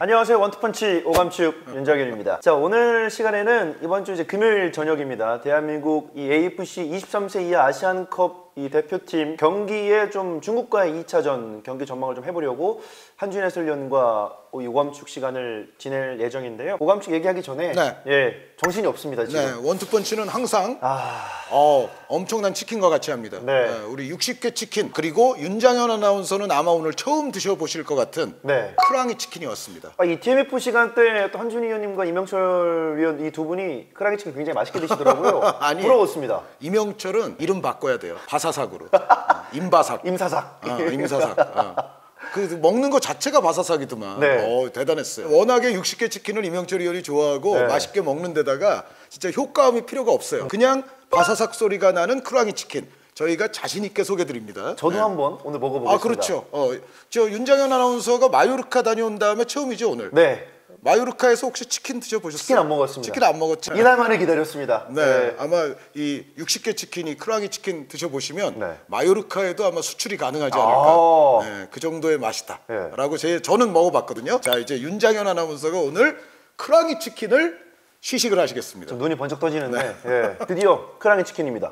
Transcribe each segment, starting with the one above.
안녕하세요. 원투펀치 오감축 윤정현입니다. 자, 오늘 시간에는 이번 주 이제 금요일 저녁입니다. 대한민국 이 AFC 23세 이하 아시안컵 이 대표팀 경기에 좀 중국과의 2차전 경기 전망을 좀 해보려고 한준 해설위원과 이 오감축 시간을 지낼 예정인데요. 오감축 얘기하기 전에 정신이 없습니다 지금. 네, 원투펀치는 항상 엄청난 치킨과 같이 합니다. 우리 60개 치킨, 그리고 윤장현 아나운서는 아마 오늘 처음 드셔보실 것 같은 크랑이 치킨이 왔습니다. 이 TMF 시간대 또 한준 위원님과 이명철 위원 이 두 분이 크랑이 치킨 굉장히 맛있게 드시더라고요. 아니, 부러웠습니다. 이명철은 이름 바꿔야 돼요. 바사삭으로. 임바삭. 임사삭. 임사삭. 그 먹는 거 자체가 바사삭이더만. 대단했어요. 워낙에 60개 치킨을 이명철 의원이 좋아하고 맛있게 먹는 데다가 진짜 효과음이 필요가 없어요. 그냥 바사삭 소리가 나는 크랑이 치킨. 저희가 자신 있게 소개드립니다. 저도 한번 오늘 먹어보겠습니다. 그렇죠. 저 윤장현 아나운서가 마요르카 다녀온 다음에 처음이죠 오늘. 마요르카에서 혹시 치킨 드셔보셨어요? 치킨 안 먹었습니다. 치킨 안 먹었죠? 이날 만에 기다렸습니다. 아마 이 60개 치킨이 크랑이 치킨 드셔보시면 마요르카에도 아마 수출이 가능하지 않을까. 그 정도의 맛이다 라고 저는 먹어봤거든요. 자, 이제 윤장현 아나운서가 오늘 크랑이 치킨을 시식을 하시겠습니다. 좀 눈이 번쩍 떠지는데 드디어 크랑이 치킨입니다.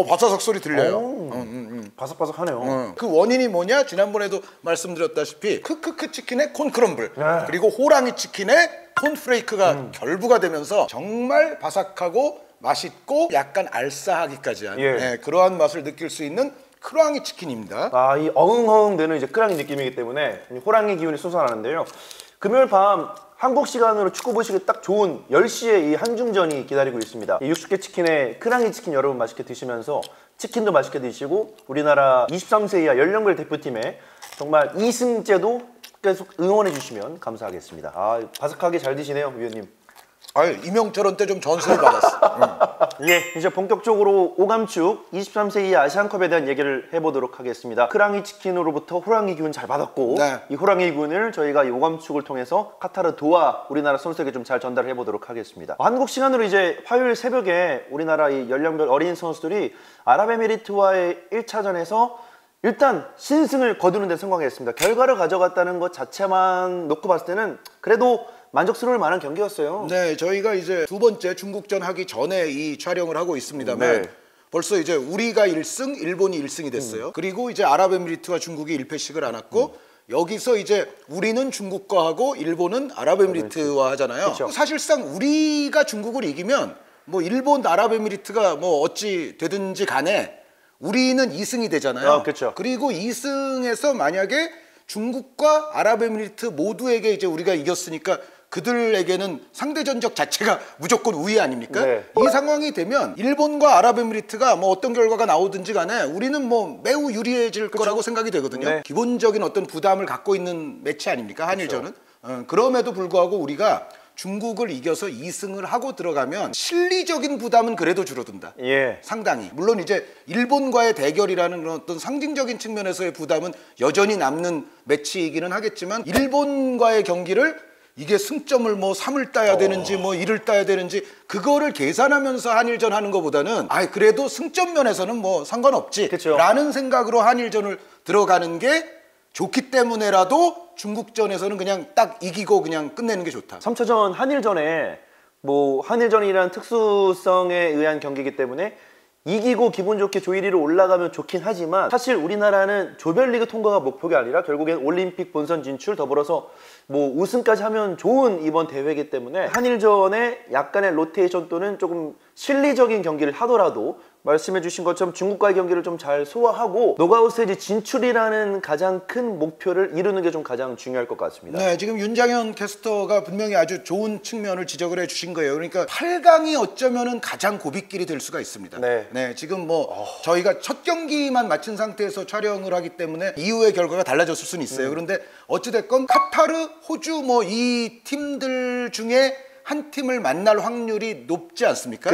바사삭 소리 들려요. 바삭바삭하네요. 그 원인이 뭐냐? 지난번에도 말씀드렸다시피 크크크 치킨의 콘크럼블, 그리고 호랑이 치킨의 콘프레이크가 결부가 되면서 정말 바삭하고 맛있고 약간 알싸하기까지 한 그러한 맛을 느낄 수 있는 크랑이 치킨입니다. 이 어흥어흥 되는 이제 크랑이 느낌이기 때문에 호랑이 기운이 솟아나는데요. 금요일 밤 한국 시간으로 축구 보시기 딱 좋은 10시에 이 한중전이 기다리고 있습니다. 이 60개 치킨에 크랑이 치킨 여러분 맛있게 드시면서 치킨도 맛있게 드시고 우리나라 23세 이하 연령별 대표팀에 정말 이승재도 계속 응원해 주시면 감사하겠습니다. 바삭하게 잘 드시네요, 위원님. 이명철한테 좀 전수를 받았어. 이제 본격적으로 오감축 23세 이하 아시안컵에 대한 얘기를 해보도록 하겠습니다. 크랑이 치킨으로부터 호랑이 기운 잘 받았고 이 호랑이 기운을 저희가 이 오감축을 통해서 카타르 도하 우리나라 선수에게 좀 잘 전달을 해보도록 하겠습니다. 한국 시간으로 이제 화요일 새벽에 우리나라 이 연령별 어린 선수들이 아랍에미리트와의 1차전에서 일단 신승을 거두는 데 성공했습니다. 결과를 가져갔다는 것 자체만 놓고 봤을 때는 그래도 만족스러울 만한 경기였어요. 저희가 이제 두 번째 중국전 하기 전에 이 촬영을 하고 있습니다만 벌써 이제 우리가 1승, 일본이 1승이 됐어요. 그리고 이제 아랍에미리트와 중국이 1패씩을 안았고 여기서 이제 우리는 중국과 하고 일본은 아랍에미리트와 하잖아요. 사실상 우리가 중국을 이기면 뭐 일본, 아랍에미리트가 뭐 어찌 되든지 간에 우리는 2승이 되잖아요. 그리고 2승에서 만약에 중국과 아랍에미리트 모두에게 이제 우리가 이겼으니까 그들에게는 상대 전적 자체가 무조건 우위 아닙니까? 이 상황이 되면 일본과 아랍에미리트가 뭐 어떤 결과가 나오든지 간에 우리는 뭐 매우 유리해질 거라고 생각이 되거든요. 기본적인 어떤 부담을 갖고 있는 매치 아닙니까? 한일전은. 그럼에도 불구하고 우리가 중국을 이겨서 2승을 하고 들어가면 실리적인 부담은 그래도 줄어든다. 상당히. 물론 이제 일본과의 대결이라는 그런 어떤 상징적인 측면에서의 부담은 여전히 남는 매치이기는 하겠지만 일본과의 경기를 이게 승점을 뭐 3을 따야 되는지 뭐 1을 따야 되는지 그거를 계산하면서 한일전 하는 것보다는 그래도 승점 면에서는 뭐 상관없지 라는 생각으로 한일전을 들어가는 게 좋기 때문에라도 중국전에서는 그냥 딱 이기고 그냥 끝내는 게 좋다. 3차전 한일전에 뭐 한일전이라는 특수성에 의한 경기이기 때문에 이기고 기분 좋게 조 1위로 올라가면 좋긴 하지만 사실 우리나라는 조별리그 통과가 목표가 아니라 결국엔 올림픽 본선 진출 더불어서 뭐 우승까지 하면 좋은 이번 대회이기 때문에 한일전에 약간의 로테이션 또는 조금 실리적인 경기를 하더라도 말씀해 주신 것처럼 중국과의 경기를 좀 잘 소화하고 노가웃 스테이지 진출이라는 가장 큰 목표를 이루는 게 좀 가장 중요할 것 같습니다. 지금 윤장현 캐스터가 분명히 아주 좋은 측면을 지적을 해 주신 거예요. 그러니까 8강이 어쩌면은 가장 고비길이 될 수가 있습니다. 지금 뭐 저희가 첫 경기만 마친 상태에서 촬영을 하기 때문에 이후의 결과가 달라졌을 수는 있어요. 그런데 어찌됐건 카타르, 호주 뭐 이 팀들 중에 한 팀을 만날 확률이 높지 않습니까?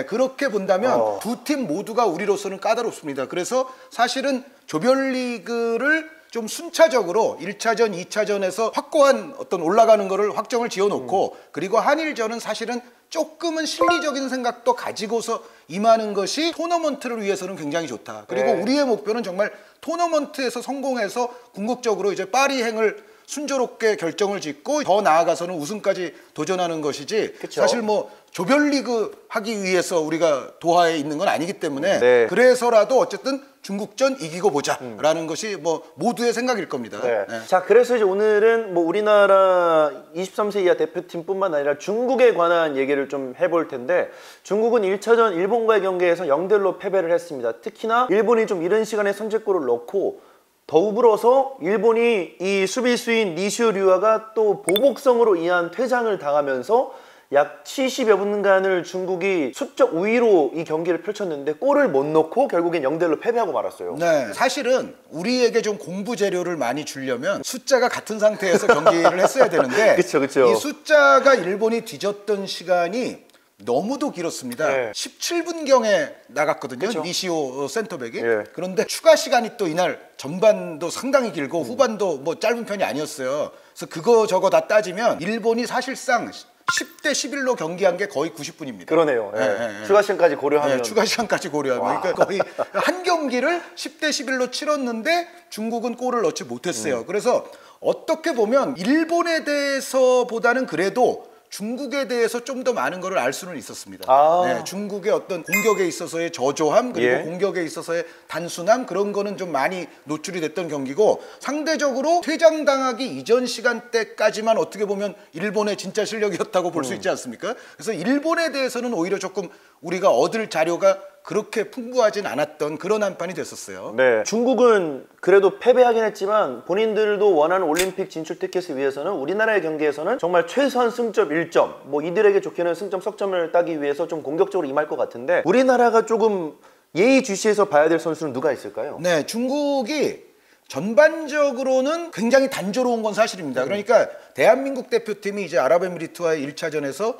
그렇게 본다면 두 팀 모두가 우리로서는 까다롭습니다. 그래서 사실은 조별리그를 좀 순차적으로 1차전, 2차전에서 확고한 어떤 올라가는 거를 확정을 지어놓고 그리고 한일전은 사실은 조금은 실리적인 생각도 가지고서 임하는 것이 토너먼트를 위해서는 굉장히 좋다. 그리고 우리의 목표는 정말 토너먼트에서 성공해서 궁극적으로 이제 파리행을 순조롭게 결정을 짓고 더 나아가서는 우승까지 도전하는 것이지 그쵸. 사실 뭐 조별리그 하기 위해서 우리가 도하에 있는 건 아니기 때문에 네. 그래서라도 어쨌든 중국전 이기고 보자라는 것이 뭐 모두의 생각일 겁니다. 네. 네. 자, 그래서 이제 오늘은 뭐 우리나라 23세 이하 대표팀뿐만 아니라 중국에 관한 얘기를 좀 해볼 텐데, 중국은 1차전 일본과의 경기에서 0대1로 패배를 했습니다. 특히나 일본이 좀 이른 시간에 선제골을 넣고, 더불어서 일본이 이 수비수인 니시오 류아가 또 보복성으로 인한 퇴장을 당하면서 약 70여 분간을 중국이 수적 우위로 이 경기를 펼쳤는데 골을 못 넣고 결국엔 0대1로 패배하고 말았어요. 네, 사실은 우리에게 좀 공부 재료를 많이 주려면 숫자가 같은 상태에서 경기를 했어야 되는데 그쵸, 그쵸. 이 숫자가 일본이 뒤졌던 시간이 너무도 길었습니다. 네. 17분경에 나갔거든요. 그쵸. 니시오 센터백이. 예. 그런데 추가 시간이 또 이날 전반도 상당히 길고 후반도 뭐 짧은 편이 아니었어요. 그래서 그거 저거 다 따지면 일본이 사실상 10대 11로 경기한 게 거의 90분입니다. 그러네요. 예. 네. 추가 시간까지 고려하면. 네, 추가 시간까지 고려하면 그러니까 거의 한 경기를 10대 11로 치렀는데 중국은 골을 넣지 못했어요. 그래서 어떻게 보면 일본에 대해서보다는 그래도 중국에 대해서 좀 더 많은 거를 알 수는 있었습니다. 아. 네, 중국의 어떤 공격에 있어서의 저조함 그리고 예. 공격에 있어서의 단순함 그런 거는 좀 많이 노출이 됐던 경기고, 상대적으로 퇴장당하기 이전 시간대까지만 어떻게 보면 일본의 진짜 실력이었다고 볼 수 있지 않습니까? 그래서 일본에 대해서는 오히려 조금 우리가 얻을 자료가 그렇게 풍부하진 않았던 그런 한 판이 됐었어요. 네. 중국은 그래도 패배하긴 했지만 본인들도 원하는 올림픽 진출 티켓을 위해서는 우리나라의 경기에서는 정말 최소한 승점 1점, 뭐 이들에게 좋게는 승점 석점을 따기 위해서 좀 공격적으로 임할 것 같은데, 우리나라가 조금 예의주시해서 봐야 될 선수는 누가 있을까요? 네, 중국이 전반적으로는 굉장히 단조로운 건 사실입니다. 그러니까 대한민국 대표팀이 이제 아랍에미리트와의 1차전에서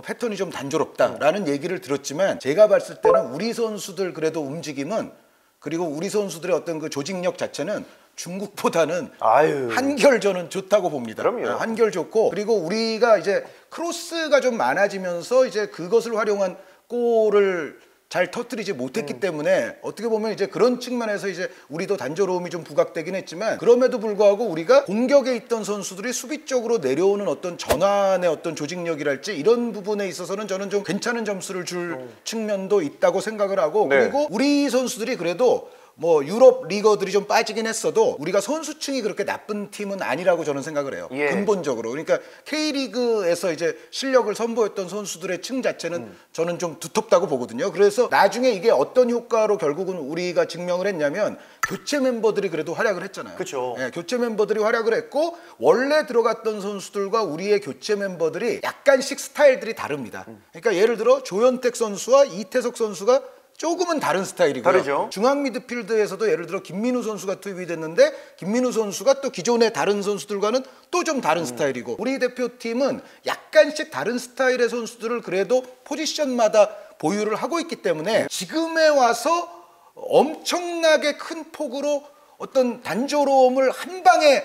패턴이 좀 단조롭다라는 얘기를 들었지만, 제가 봤을 때는 우리 선수들 그래도 움직임은, 그리고 우리 선수들의 어떤 그 조직력 자체는 중국보다는 아유. 한결 저는 좋다고 봅니다. 그럼요. 한결 좋고, 그리고 우리가 이제 크로스가 좀 많아지면서 이제 그것을 활용한 골을 잘 터뜨리지 못했기 때문에 어떻게 보면 이제 그런 측면에서 이제 우리도 단조로움이 좀 부각되긴 했지만, 그럼에도 불구하고 우리가 공격에 있던 선수들이 수비 쪽으로 내려오는 어떤 전환의 어떤 조직력이랄지 이런 부분에 있어서는 저는 좀 괜찮은 점수를 줄 측면도 있다고 생각을 하고, 네. 그리고 우리 선수들이 그래도 뭐 유럽 리거들이 좀 빠지긴 했어도 우리가 선수층이 그렇게 나쁜 팀은 아니라고 저는 생각을 해요. 예. 근본적으로. 그러니까 K리그에서 이제 실력을 선보였던 선수들의 층 자체는 저는 좀 두텁다고 보거든요. 그래서 나중에 이게 어떤 효과로 결국은 우리가 증명을 했냐면, 교체 멤버들이 그래도 활약을 했잖아요. 그쵸. 예, 교체 멤버들이 활약을 했고, 원래 들어갔던 선수들과 우리의 교체 멤버들이 약간씩 스타일들이 다릅니다. 그러니까 예를 들어 조현택 선수와 이태석 선수가 조금은 다른 스타일이고요. 다르죠. 중앙 미드필드에서도 예를 들어 김민우 선수가 투입이 됐는데, 김민우 선수가 또 기존의 다른 선수들과는 또 좀 다른 스타일이고, 우리 대표팀은 약간씩 다른 스타일의 선수들을 그래도 포지션마다 보유를 하고 있기 때문에 지금에 와서 엄청나게 큰 폭으로 어떤 단조로움을 한 방에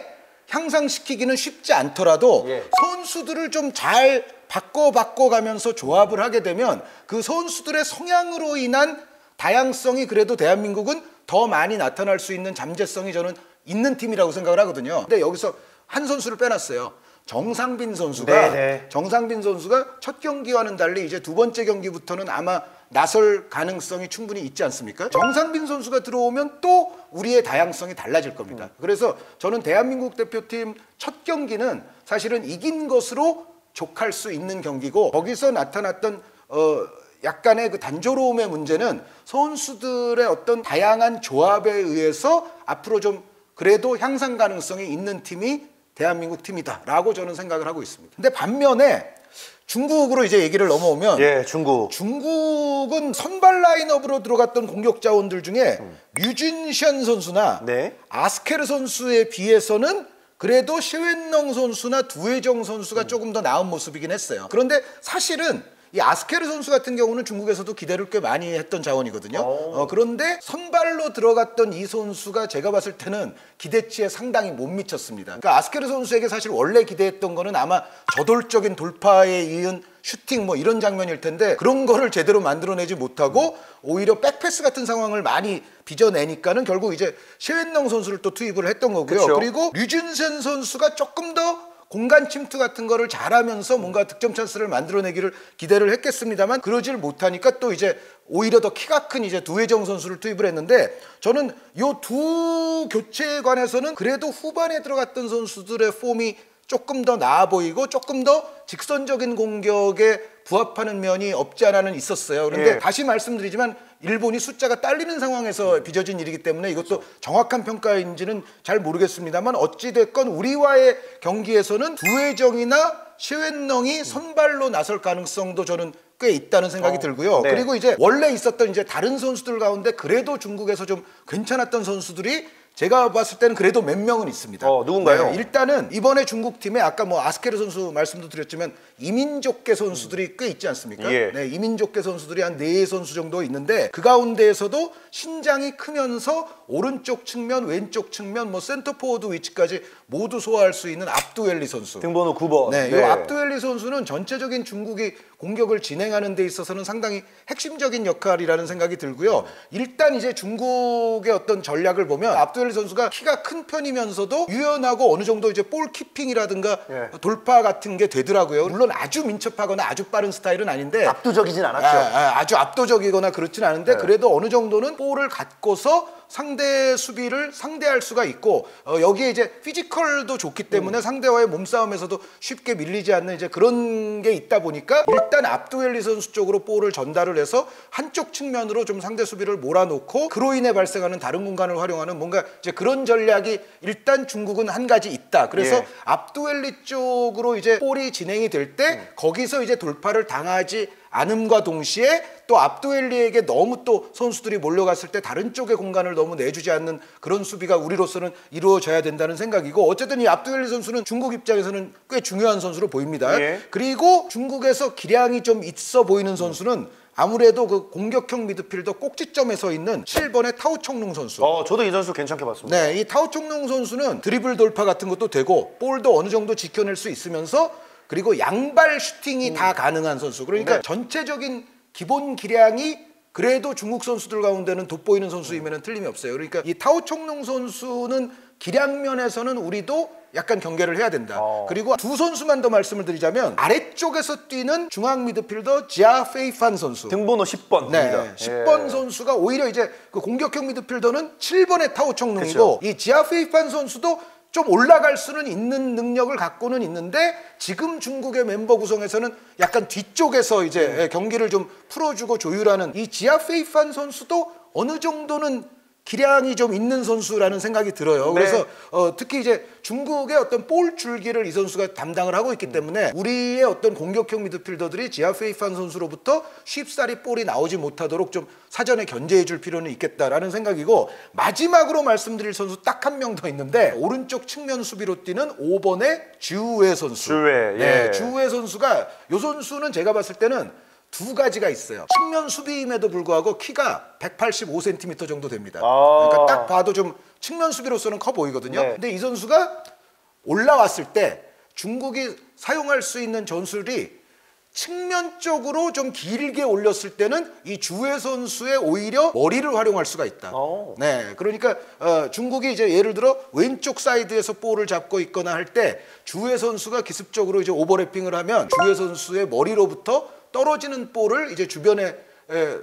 향상시키기는 쉽지 않더라도 예. 선수들을 좀 잘 바꿔가면서 조합을 하게 되면 그 선수들의 성향으로 인한 다양성이 그래도 대한민국은 더 많이 나타날 수 있는 잠재성이 저는 있는 팀이라고 생각을 하거든요. 근데 여기서 한 선수를 빼놨어요. 정상빈 선수가 네네. 정상빈 선수가 첫 경기와는 달리 이제 두 번째 경기부터는 아마 나설 가능성이 충분히 있지 않습니까? 정상빈 선수가 들어오면 또 우리의 다양성이 달라질 겁니다. 그래서 저는 대한민국 대표팀 첫 경기는 사실은 이긴 것으로 족할 수 있는 경기고, 거기서 나타났던 약간의 그 단조로움의 문제는 선수들의 어떤 다양한 조합에 의해서 앞으로 좀 그래도 향상 가능성이 있는 팀이 대한민국 팀이다라고 저는 생각을 하고 있습니다. 근데 반면에 중국으로 이제 얘기를 넘어오면, 예, 중국은 선발 라인업으로 들어갔던 공격 자원들 중에 류준션 선수나 네. 아스케르 선수에 비해서는 그래도 셰웬농 선수나 두회정 선수가 조금 더 나은 모습이긴 했어요. 그런데 사실은 이 아스케르 선수 같은 경우는 중국에서도 기대를 꽤 많이 했던 자원이거든요. 그런데 선발로 들어갔던 이 선수가 제가 봤을 때는 기대치에 상당히 못 미쳤습니다. 그러니까 아스케르 선수에게 사실 원래 기대했던 거는 아마 저돌적인 돌파에 이은 슈팅 뭐 이런 장면일 텐데 그런 거를 제대로 만들어내지 못하고 오히려 백패스 같은 상황을 많이 빚어내니까는 결국 이제 셰웬농 선수를 또 투입을 했던 거고요. 그쵸. 그리고 류준센 선수가 조금 더 공간 침투 같은 거를 잘하면서 뭔가 득점 찬스를 만들어내기를 기대를 했겠습니다만 그러질 못하니까 또 이제 오히려 더 키가 큰 이제 두혜정 선수를 투입을 했는데 저는 요 두 교체에 관해서는 그래도 후반에 들어갔던 선수들의 폼이 조금 더 나아 보이고 조금 더 직선적인 공격에 부합하는 면이 없지 않아는 있었어요. 그런데 예. 다시 말씀드리지만 일본이 숫자가 딸리는 상황에서 빚어진 일이기 때문에 이것도 정확한 평가인지는 잘 모르겠습니다만 어찌됐건 우리와의 경기에서는 두혜정이나 셰웬농이 선발로 나설 가능성도 저는 꽤 있다는 생각이 들고요. 네. 그리고 이제 원래 있었던 이제 다른 선수들 가운데 그래도 중국에서 좀 괜찮았던 선수들이 제가 봤을 때는 그래도 몇 명은 있습니다. 누군가요? 네, 일단은 이번에 중국 팀에 아까 뭐 아스케르 선수 말씀도 드렸지만 이민족계 선수들이 꽤 있지 않습니까? 예. 네, 이민족계 선수들이 한 4선수 정도 있는데 그 가운데에서도 신장이 크면서 오른쪽 측면, 왼쪽 측면, 뭐 센터포워드 위치까지 모두 소화할 수 있는 압두엘리 선수. 등번호 9번. 네, 이 압두엘리 선수는 전체적인 중국이 공격을 진행하는 데 있어서는 상당히 핵심적인 역할이라는 생각이 들고요. 일단 이제 중국의 어떤 전략을 보면 압두엘리 선수가 키가 큰 편이면서도 유연하고 어느 정도 이제 볼 키핑이라든가 돌파 같은 게 되더라고요. 물론 아주 민첩하거나 아주 빠른 스타일은 아닌데 압도적이진 않았죠. 아주 압도적이거나 그렇진 않은데 그래도 어느 정도는 볼을 갖고서 상대 수비를 상대할 수가 있고 여기에 이제 피지컬도 좋기 때문에 상대와의 몸싸움에서도 쉽게 밀리지 않는 이제 그런 게 있다 보니까 일단 압두엘리 선수 쪽으로 볼을 전달을 해서 한쪽 측면으로 좀 상대 수비를 몰아놓고 그로 인해 발생하는 다른 공간을 활용하는 뭔가 이제 그런 전략이 일단 중국은 한 가지 있다. 그래서 압두엘리 쪽으로 이제 볼이 진행이 될 때 거기서 이제 돌파를 당하지 않음과 동시에 또 압두엘리에게 너무 또 선수들이 몰려갔을 때 다른 쪽의 공간을 너무 내주지 않는 그런 수비가 우리로서는 이루어져야 된다는 생각이고 어쨌든 이 압두엘리 선수는 중국 입장에서는 꽤 중요한 선수로 보입니다. 그리고 중국에서 기량이 좀 있어 보이는 선수는 아무래도 그 공격형 미드필더 꼭지점에 서 있는 7번의 타오총룽 선수. 저도 이 선수 괜찮게 봤습니다. 네, 이 타오총룽 선수는 드리블 돌파 같은 것도 되고 볼도 어느 정도 지켜낼 수 있으면서 그리고 양발 슈팅이 다 가능한 선수. 그러니까 전체적인 기본 기량이 그래도 중국 선수들 가운데는 돋보이는 선수이면 틀림이 없어요. 그러니까 이 타오총룽 선수는 기량 면에서는 우리도 약간 경계를 해야 된다. 그리고 두 선수만 더 말씀을 드리자면 아래쪽에서 뛰는 중앙 미드필더 지아페이판 선수. 등번호 10번입니다. 네, 10번 선수가 오히려 이제 그 공격형 미드필더는 7번의 타오총룽이고 이 지아페이판 선수도 좀 올라갈 수는 있는 능력을 갖고는 있는데 지금 중국의 멤버 구성에서는 약간 뒤쪽에서 이제 경기를 좀 풀어주고 조율하는 이 지아페이판 선수도 어느 정도는 기량이 좀 있는 선수라는 생각이 들어요. 그래서 특히 이제 중국의 어떤 볼 줄기를 이 선수가 담당을 하고 있기 때문에 우리의 어떤 공격형 미드필더들이 지아페이판 선수로부터 쉽사리 볼이 나오지 못하도록 좀 사전에 견제해 줄 필요는 있겠다라는 생각이고 마지막으로 말씀드릴 선수 딱 한 명 더 있는데 오른쪽 측면 수비로 뛰는 5번의 주우에 선수. 주우에 선수가 이 선수는 제가 봤을 때는 두 가지가 있어요. 측면 수비임에도 불구하고 키가 185cm 정도 됩니다. 그러니까 딱 봐도 좀 측면 수비로서는 커 보이거든요. 근데 이 선수가 올라왔을 때 중국이 사용할 수 있는 전술이 측면 쪽으로 좀 길게 올렸을 때는 이 주혜 선수의 오히려 머리를 활용할 수가 있다. 네, 그러니까 중국이 이제 예를 들어 왼쪽 사이드에서 볼을 잡고 있거나 할 때 주혜 선수가 기습적으로 이제 오버래핑을 하면 주혜 선수의 머리로부터 떨어지는 볼을 이제 주변에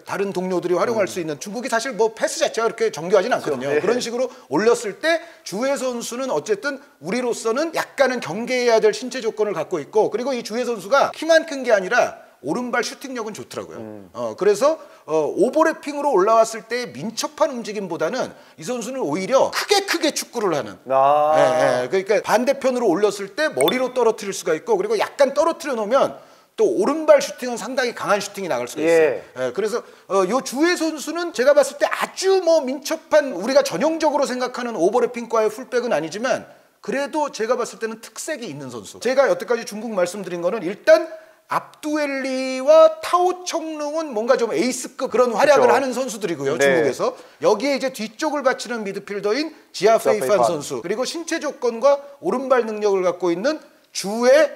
다른 동료들이 활용할 수 있는 중국이 사실 뭐 패스 자체가 그렇게 정교하진 않거든요. 그런 식으로 올렸을 때 주혜 선수는 어쨌든 우리로서는 약간은 경계해야 될 신체 조건을 갖고 있고 그리고 이 주혜 선수가 키만 큰 게 아니라 오른발 슈팅력은 좋더라고요. 그래서 오버래핑으로 올라왔을 때 민첩한 움직임보다는 이 선수는 오히려 크게 축구를 하는 그러니까 반대편으로 올렸을 때 머리로 떨어뜨릴 수가 있고 그리고 약간 떨어뜨려 놓으면 또 오른발 슈팅은 상당히 강한 슈팅이 나갈 수가 있어요. 그래서 요 주혜 선수는 제가 봤을 때 아주 뭐 민첩한 우리가 전형적으로 생각하는 오버래핑과의 풀백은 아니지만 그래도 제가 봤을 때는 특색이 있는 선수. 제가 여태까지 중국 말씀드린 거는 일단 압두엘리와 타오 청룽은 뭔가 좀 에이스급 그런 활약을 그쵸. 하는 선수들이고요. 네. 중국에서. 여기에 이제 뒤쪽을 바치는 미드필더인 지아 페이판 페이판. 선수. 그리고 신체 조건과 오른발 능력을 갖고 있는 주의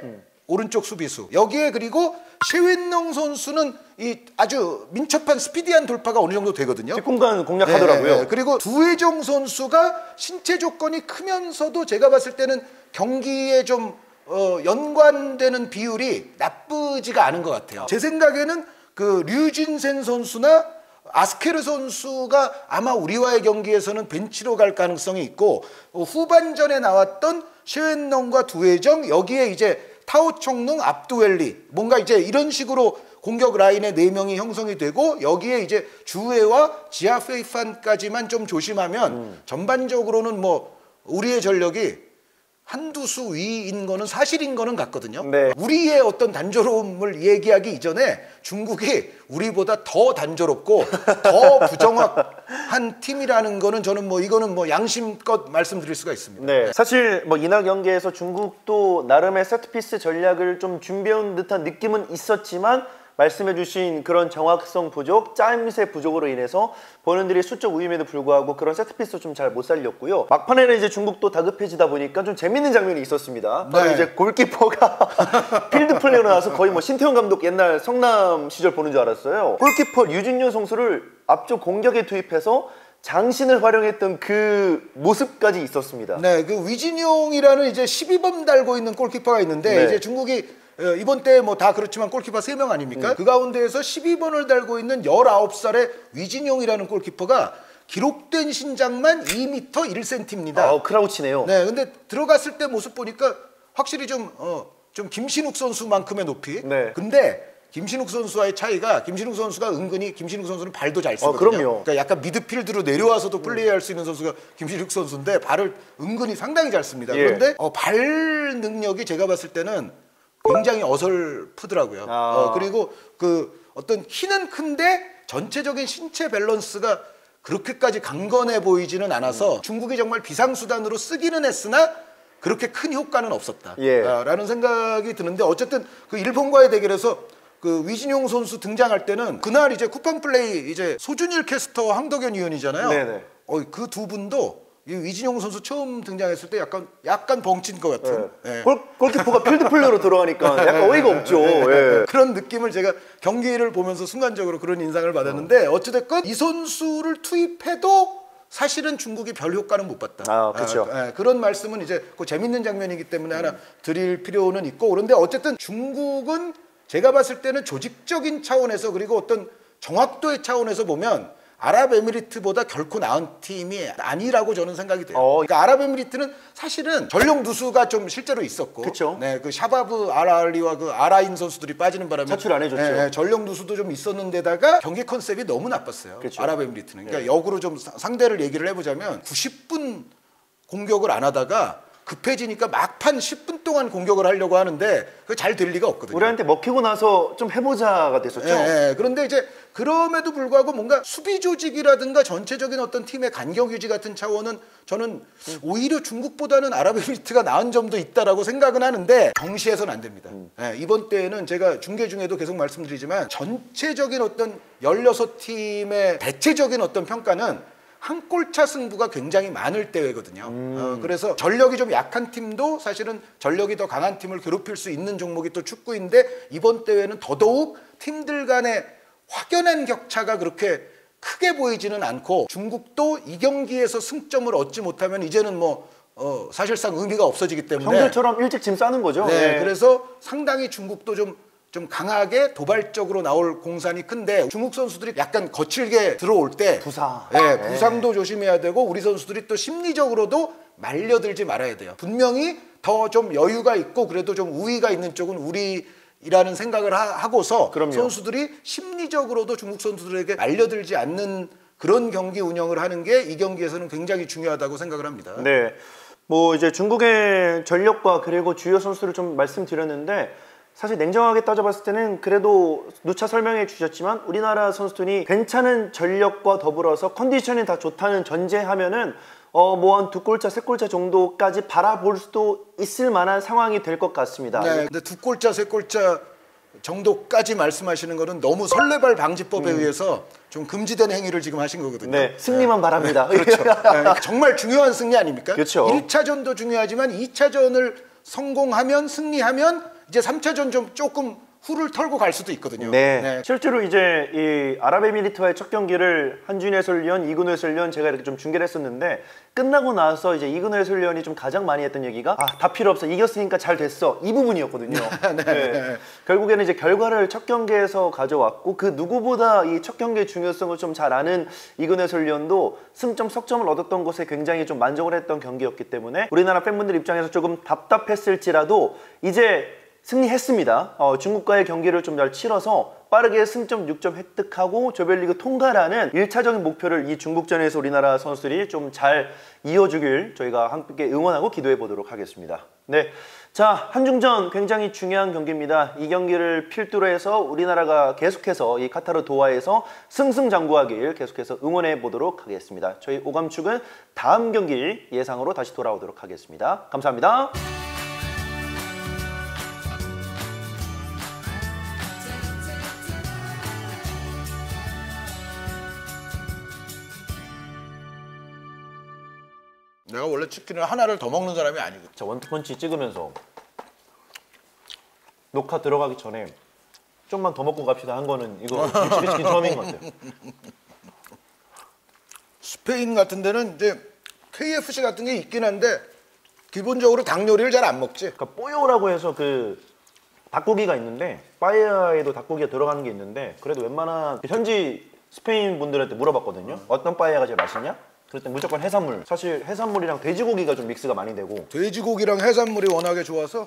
오른쪽 수비수. 여기에 그리고 셰윈농 선수는 이 아주 민첩한 스피디한 돌파가 어느 정도 되거든요. 뒷공간 공략하더라고요. 네, 그리고 두혜정 선수가 신체 조건이 크면서도 제가 봤을 때는 경기에 좀 연관되는 비율이 나쁘지가 않은 것 같아요. 제 생각에는 그 류진센 선수나 아스케르 선수가 아마 우리와의 경기에서는 벤치로 갈 가능성이 있고 후반전에 나왔던 셰웬농과 두혜정 여기에 이제 타오총룽, 압두엘리 뭔가 이제 이런 식으로 공격 라인에 4명이 형성이 되고 여기에 이제 주혜와 지아 페이판까지만 좀 조심하면 전반적으로는 뭐 우리의 전력이 한두 수 위인 거는 사실인 거는 같거든요. 네. 우리의 어떤 단조로움을 얘기하기 이전에 중국이 우리보다 더 단조롭고 더 부정확한 팀이라는 거는 저는 뭐 이거는 뭐 양심껏 말씀드릴 수가 있습니다. 네, 사실 뭐 이날 경기에서 중국도 나름의 세트피스 전략을 좀 준비해온 듯한 느낌은 있었지만 말씀해주신 그런 정확성 부족, 짜임새 부족으로 인해서 본인들이 수적 우위임에도 불구하고 그런 세트피스 좀 잘 못 살렸고요. 막판에는 이제 중국도 다급해지다 보니까 좀 재밌는 장면이 있었습니다. 바로 네. 이제 골키퍼가 필드 플레이로 나와서 거의 뭐 신태용 감독 옛날 성남 시절 보는 줄 알았어요. 골키퍼 류준열 선수를 앞쪽 공격에 투입해서 장신을 활용했던 그 모습까지 있었습니다. 네, 그 위진용이라는 이제 12번 달고 있는 골키퍼가 있는데 네. 이제 중국이 이번 때 뭐 다 그렇지만 골키퍼 3명 아닙니까? 그 가운데에서 12번을 달고 있는 19살의 위진용이라는 골키퍼가 기록된 신장만 2m 1cm입니다. 크라우치네요. 네, 근데 들어갔을 때 모습 보니까 확실히 좀 김신욱 선수만큼의 높이. 네. 근데 김신욱 선수와의 차이가 김신욱 선수가 은근히 김신욱 선수는 발도 잘 쓰거든요. 그럼요. 그러니까 약간 미드필드로 내려와서도 플레이할 수 있는 선수가 김신욱 선수인데 발을 은근히 상당히 잘 씁니다. 예. 그런데 발 능력이 제가 봤을 때는 굉장히 어설프더라고요. 그리고 그 어떤 키는 큰데 전체적인 신체 밸런스가 그렇게까지 강건해 보이지는 않아서 중국이 정말 비상수단으로 쓰기는 했으나 그렇게 큰 효과는 없었다. 예. 라는 생각이 드는데 어쨌든 그 일본과의 대결에서 그 위진용 선수 등장할 때는 그날 이제 쿠팡 플레이 이제 소준일 캐스터 황덕현 위원이잖아요. 네네. 그 두 분도 이 위진용 선수 처음 등장했을 때 약간 벙친 것 같은 예. 골키퍼가 필드 플레이로 들어가니까 약간 어이가 없죠. 예. 그런 느낌을 제가 경기를 보면서 순간적으로 그런 인상을 받았는데 어찌됐건 이 선수를 투입해도 사실은 중국이 별 효과는 못 봤다. 그렇죠. 그런 말씀은 이제 그 재밌는 장면이기 때문에 하나 드릴 필요는 있고 그런데 어쨌든 중국은 제가 봤을 때는 조직적인 차원에서 그리고 어떤 정확도의 차원에서 보면 아랍에미리트보다 결코 나은 팀이 아니라고 저는 생각이 돼요. 그러니까 아랍에미리트는 사실은 전력 누수가 좀 실제로 있었고, 그쵸. 네, 그 샤바브 아라리와 그 아라인 선수들이 빠지는 바람에 차출 안 해줬죠. 네, 전력 누수도 좀 있었는데다가 경기 컨셉이 너무 나빴어요. 그쵸. 아랍에미리트는. 그러니까 역으로 좀 상대를 얘기를 해보자면 90분 공격을 안 하다가 급해지니까 막판 10분 동안 공격을 하려고 하는데 그게 잘 될 리가 없거든요. 우리한테 먹히고 나서 좀 해보자가 됐었죠. 그런데 이제 그럼에도 불구하고 뭔가 수비 조직이라든가 전체적인 어떤 팀의 간격 유지 같은 차원은 저는 오히려 중국보다는 아랍에미리트가 나은 점도 있다라고 생각은 하는데 경시해서는 안 됩니다. 이번 때에는 제가 중계 중에도 계속 말씀드리지만 전체적인 어떤 16팀의 대체적인 어떤 평가는 한 골차 승부가 굉장히 많을 대회거든요. 그래서 전력이 좀 약한 팀도 사실은 전력이 더 강한 팀을 괴롭힐 수 있는 종목이 또 축구인데 이번 대회는 더더욱 팀들 간의 확연한 격차가 그렇게 크게 보이지는 않고 중국도 이 경기에서 승점을 얻지 못하면 이제는 뭐 사실상 의미가 없어지기 때문에 형들처럼 일찍 짐 싸는 거죠. 네, 그래서 상당히 중국도 좀 강하게 도발적으로 나올 공산이 큰데 중국 선수들이 약간 거칠게 들어올 때 부상도 조심해야 되고 우리 선수들이 또 심리적으로도 말려들지 말아야 돼요. 분명히 더 좀 여유가 있고 그래도 좀 우위가 있는 쪽은 우리라는 생각을 하고서 그럼요. 선수들이 심리적으로도 중국 선수들에게 말려들지 않는 그런 경기 운영을 하는 게 이 경기에서는 굉장히 중요하다고 생각을 합니다. 네. 뭐 이제 중국의 전력과 그리고 주요 선수를 좀 말씀드렸는데 사실 냉정하게 따져봤을 때는 그래도 누차 설명해 주셨지만 우리나라 선수들이 괜찮은 전력과 더불어서 컨디션이 다 좋다는 전제하면은 뭐 한 2골차, 3골차 정도까지 바라볼 수도 있을 만한 상황이 될 것 같습니다. 네, 근데 2골차, 3골차 정도까지 말씀하시는 거는 너무 설레발 방지법에 의해서 좀 금지된 행위를 지금 하신 거거든요. 네, 승리만 바랍니다. 그렇죠. 네, 정말 중요한 승리 아닙니까? 그렇죠. 1차전도 중요하지만 2차전을 성공하면 승리하면 이제 3차전 좀 조금 후를 털고 갈 수도 있거든요. 네. 실제로 이제 이 아랍에미리트와의 첫 경기를 한준 해설위원, 이근호 해설위원 제가 이렇게 좀 중계를 했었는데 끝나고 나서 이제 이근호 해설위원이 좀 가장 많이 했던 얘기가 다 필요 없어. 이겼으니까 잘 됐어. 이 부분이었거든요. 네. 결국에는 이제 결과를 첫 경기에서 가져왔고 그 누구보다 이 첫 경기의 중요성을 좀 잘 아는 이근호 해설위원도 승점, 석점을 얻었던 것에 굉장히 좀 만족을 했던 경기였기 때문에 우리나라 팬분들 입장에서 조금 답답했을지라도 이제 승리했습니다. 중국과의 경기를 좀 잘 치러서 빠르게 승점 6점 획득하고 조별리그 통과라는 1차적인 목표를 이 중국전에서 우리나라 선수들이 좀 잘 이어주길 저희가 함께 응원하고 기도해 보도록 하겠습니다. 네, 자, 한중전 굉장히 중요한 경기입니다. 이 경기를 필두로 해서 우리나라가 계속해서 이 카타르 도하에서 승승장구하길 계속해서 응원해 보도록 하겠습니다. 저희 오감축은 다음 경기 예상으로 다시 돌아오도록 하겠습니다. 감사합니다. 내가 원래 치킨을 하나를 더 먹는 사람이 아니거든. 자, 원투펀치 찍으면서 녹화 들어가기 전에 좀만 더 먹고 갑시다 한 거는 이거 치킨 처음인 것 같아요. 스페인 같은 데는 이제 KFC 같은 게 있긴 한데 기본적으로 닭 요리를 잘 안 먹지. 그러니까 뽀요라고 해서 그 닭고기가 있는데 빠에야에도 닭고기가 들어가는 게 있는데 그래도 웬만한 현지 스페인 분들한테 물어봤거든요. 어떤 빠에야가 제일 맛있냐? 그랬더니 무조건 해산물. 사실 해산물이랑 돼지고기가 좀 믹스가 많이 되고 돼지고기랑 해산물이 워낙에 좋아서